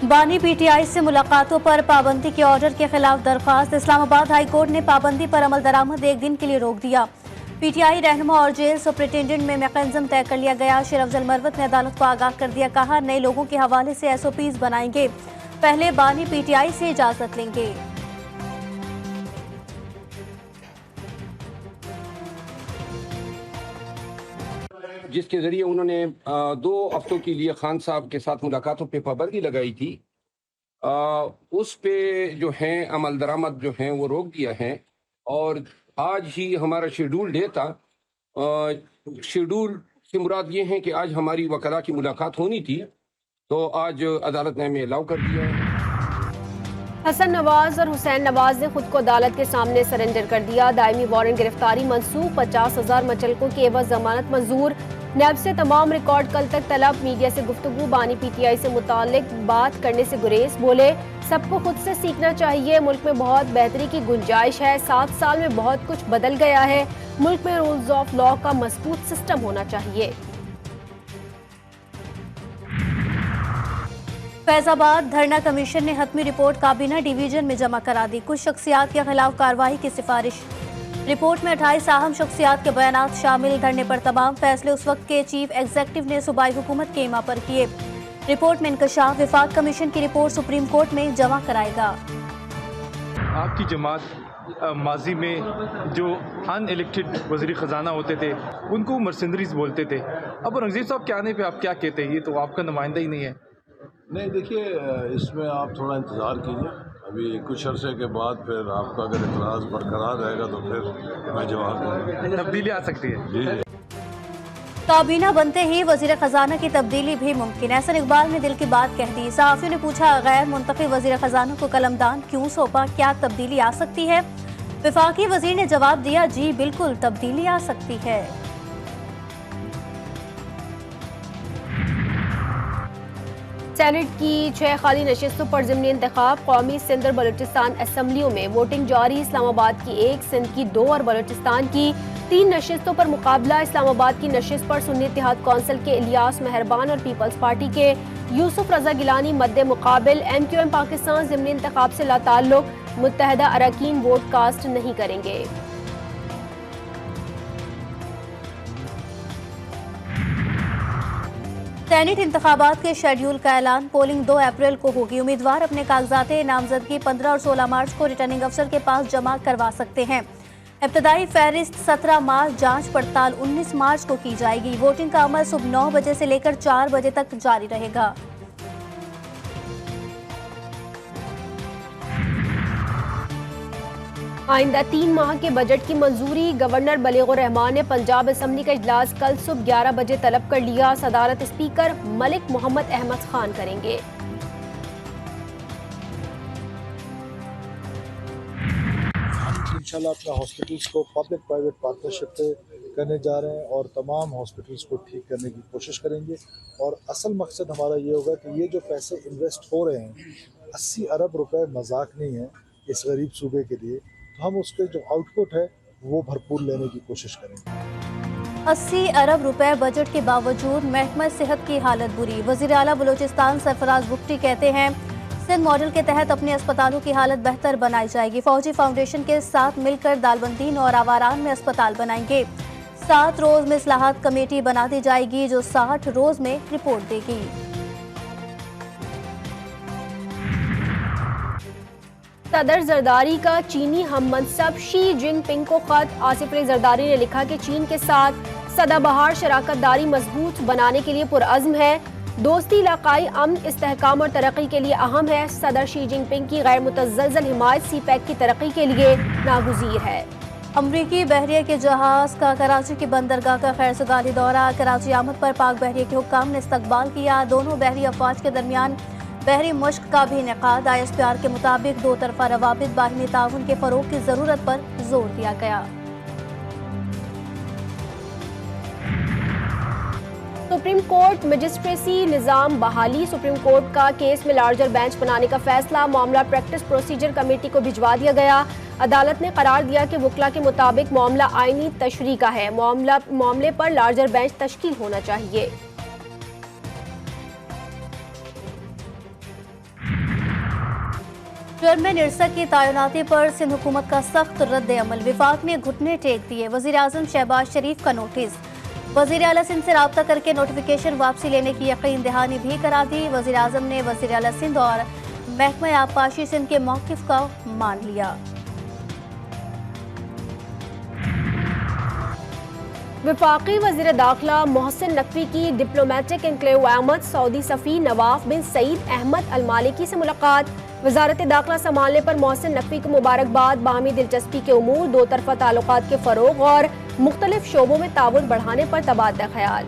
बानी पीटीआई से मुलाकातों पर पाबंदी के ऑर्डर के खिलाफ दरख्वास्त। इस्लामाबाद हाई कोर्ट ने पाबंदी पर अमल दरामद 1 दिन के लिए रोक दिया। पीटीआई रहनुमा और जेल सुपरिटेंडेंट में मैकेनिज्म तय कर लिया गया। शेर अफजल मरवत ने अदालत को आगाह कर दिया, कहा नए लोगों के हवाले से एसओपीज बनाएंगे, पहले बानी पीटीआई से इजाजत लेंगे। जिसके जरिए उन्होंने 2 हफ्तों के लिए खान साहब के साथ मुलाकातों पे पाबंदी लगाई थी, उस पे जो है अमल दरामद जो है वो रोक दिया है। और आज ही हमारा शेड्यूल डे था। शेड्यूल से मुराद ये है कि आज हमारी वकला की मुलाकात होनी थी, तो आज अदालत ने हमें अलाउ कर दिया है। हसन नवाज और हुसैन नवाज ने खुद को अदालत के सामने सरेंडर कर दिया। दायमी वारंट गिरफ्तारी मंसूख, 50,000 मचलकों की एवज जमानत मंजूर। नैब से तमाम रिकॉर्ड कल तक तलब। मीडिया से गुफ्तगू, बानी पीटीआई से मुतालिक बात करने से गुरेज। बोले सबको खुद से सीखना चाहिए, मुल्क में बहुत बेहतरी की गुंजाइश है। 7 साल में बहुत कुछ बदल गया है। मुल्क में रूल्स ऑफ लॉ का मजबूत सिस्टम होना चाहिए। फैजाबाद धरना कमीशन ने हतमी रिपोर्ट काबीना डिवीजन में जमा करा दी। कुछ शख्सियात के खिलाफ कार्रवाई की सिफारिश। रिपोर्ट में 28 अहम शख्सियात के बयानात शामिल। धरने पर तमाम फैसले उस वक्त के चीफ एग्जीक्यूटिव ने सूबाई हुकूमत के इमा पर किए। रिपोर्ट में इंकशाफ। विफाक कमीशन की रिपोर्ट सुप्रीम कोर्ट में जमा कराएगा। आपकी जमात माजी में जो अनइलेक्टेड वज़ीर ख़जाना होते थे उनको मर्सनरीज बोलते थे। अब औरंगज़ेब साहब के आने पे आप क्या कहते हैं? ये तो आपका नुमाइंदा ही नहीं है। नहीं, देखिए, इसमें आप थोड़ा इंतज़ार कीजिए। अभी कुछ अरसे के बाद फिर आपका अगर इतराज़ बरकरार रहेगा तो फिर मैं जवाब दूँगा। तब्दीली आ सकती है। जी। काबीना बनते ही वजीर खजाना की तब्दीली भी मुमकिन है। एहसन इकबाल ने दिल की बात कह दी। सहाफ़ियों ने पूछा, गैर मुंतखब वजीर खजाना को कलमदान क्यों सौंपा, क्या तब्दीली आ सकती है? विफाकी वजीर ने जवाब दिया, जी बिल्कुल तब्दीली आ सकती है। सेनेट की 6 खाली नशिस्तों पर ज़िमनी इंतखाब। कौमी सिंध और बलूचिस्तान असम्बलियों में वोटिंग जारी। इस्लामाबाद की 1, सिंध की 2 और बलूचिस्तान की 3 नशिस्तों पर मुकाबला। इस्लामाबाद की नशिस्त पर सुन्नी इत्तेहाद कौंसिल के इलियास मेहरबान और पीपल्स पार्टी के यूसुफ रजा गिलानी मद्दे मुकाबिल। MQM पाकिस्तान ज़िमनी इंतखाब से लाताल्लुक, मुत्तहदा अरकान वोट कास्ट नहीं करेंगे। सेनेट इंतखाबात के शेड्यूल का ऐलान। पोलिंग 2 अप्रैल को होगी। उम्मीदवार अपने कागजात नामजदगी 15 और 16 मार्च को रिटर्निंग अफसर के पास जमा करवा सकते हैं। इब्तदाई फहरिस्त 17 मार्च, जांच पड़ताल 19 मार्च को की जाएगी। वोटिंग का अमल सुबह 9 बजे से लेकर 4 बजे तक जारी रहेगा। आइंदा 3 माह के बजट की मंजूरी। गवर्नर बलीगुर रहमान ने पंजाब असम्बली का इजलास कल सुबह 11 बजे तलब कर लिया। सदारत स्पीकर मलिक मोहम्मद अहमद खान करेंगे। इंशाल्लाह अपने हॉस्पिटल्स को पब्लिक प्राइवेट पार्टनरशिप पे करने जा रहे हैं और तमाम हॉस्पिटल्स को ठीक करने की कोशिश करेंगे। और असल मकसद हमारा ये होगा कि ये जो पैसे इन्वेस्ट हो रहे हैं, 80 अरब रुपए मजाक नहीं है इस गरीब सूबे के लिए, तो हम उसके जो आउटपुट है वो भरपूर लेने की कोशिश करेंगे। 80 अरब रुपए बजट के बावजूद महकमा सेहत की हालत बुरी। वज़ीर आला बलूचिस्तान सरफराज बुख्ती कहते हैं, सिंध मॉडल के तहत अपने अस्पतालों की हालत बेहतर बनाई जाएगी। फौजी फाउंडेशन के साथ मिलकर दालबंदीन और आवारान में अस्पताल बनाएंगे। 7 रोज में इस्लाहात कमेटी बना दी जाएगी जो 60 रोज में रिपोर्ट देगी। सदर जरदारी का चीनी हम मनसब शी जिनपिंग को खत। आसिफ अली जरदारी ने लिखा कि चीन के साथ सदाबहार शराकतदारी मजबूत बनाने के लिए पुरअज़्म है। दोस्ती, इलाकाई अमन, इस्तेहकाम और तरक्की के लिए अहम है। सदर शी जिनपिंग की गैर मुतज़्ज़ल हिमायत CPEC की तरक्की के लिए नागुज़ीर है। अमरीकी बहरिया के जहाज का कराची की बंदरगाह का खैरसगाली दौरा। कराची आमद पर पाक बहरिया के हुक्काम ने इस्तकबाल किया। दोनों बहरी अफवाज के दरमियान बहरी मश्क का भी इनेकाद। ISPR के मुताबिक 2 तरफा रवाबित, बाहिनी ताउन के फरोग की जरूरत पर जोर दिया गया। सुप्रीम कोर्ट मजिस्ट्रेसी निज़ाम बहाली। सुप्रीम कोर्ट का केस में लार्जर बेंच बनाने का फैसला। मामला प्रैक्टिस प्रोसीजर कमेटी को भिजवा दिया गया। अदालत ने करार दिया कि वकला के मुताबिक मामला आईनी तशरीह का है। मामले पर लार्जर बेंच तश्कील होना चाहिए। चेयरमैन इरसा की तैनाती पर सिंध हुकूमत का सख्त रद्द अमल। विफाक ने घुटने टेक दिए। वजीर आजम शहबाज शरीफ का नोटिस। वजीर आला सिंध से रब्ता करके नोटिफिकेशन वापसी लेने की यकीन दहानी भी करा दी। वजीर आजम ने वजीर आला सिंध और महकमा आबपाशी सिंध के मौक़िफ़ का मान लिया। वफाकी वज़ीर दाखिला मोहसिन नकवी की diplomatic enclave Ahmad Saudi Safi Nawaf बिन सईद अहमद अल मालिकी से मुलाकात। वजारत दाखिला संभालने पर मोहसिन नकवी को मुबारकबाद। बाहमी दिलचस्पी के उमूर, दो तरफा ताल्लुकात के फ़रोग और मुख्तलिफ शोबों में ताउन बढ़ाने पर तबादला ख्याल।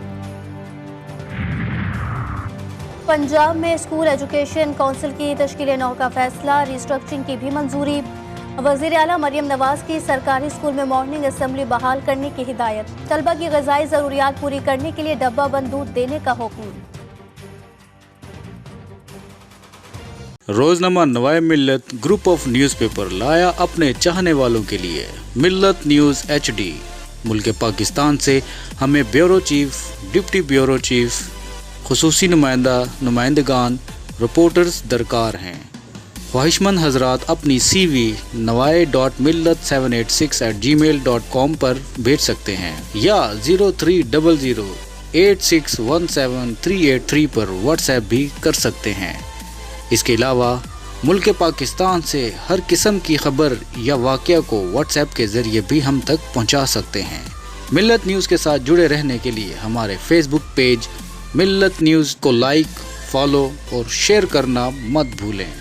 पंजाब में स्कूल एजुकेशन काउंसिल की तश्कील नौ का फैसला। रिस्ट्रक्चरिंग की भी मंजूरी। वज़ीर आला मरियम नवाज की सरकारी स्कूल में मॉर्निंग असेंबली बहाल करने की हिदायत। तलबा की ग़िज़ाई ज़रूरियात पूरी करने के लिए डब्बा बंद दूध देने का हुक्म। रोजनामा नवाए मिल्लत ग्रुप ऑफ न्यूज़पेपर लाया अपने चाहने वालों के लिए मिल्लत न्यूज़ HD। मुल्क पाकिस्तान से हमें bureau chief, deputy bureau chief, खुसूसी नुमाइंदगान, रिपोर्टर्स दरकार हैं। ख्वाहिशमंद हजरात अपनी CV nawai.millat786@gmail.com पर भेज सकते हैं या 0300861738 पर व्हाट्सएप भी कर सकते हैं। इसके अलावा मुल्क पाकिस्तान से हर किस्म की खबर या वाक़या को व्हाट्सएप के ज़रिए भी हम तक पहुंचा सकते हैं। मिल्लत न्यूज़ के साथ जुड़े रहने के लिए हमारे फेसबुक पेज मिल्लत न्यूज़ को लाइक, फॉलो और शेयर करना मत भूलें।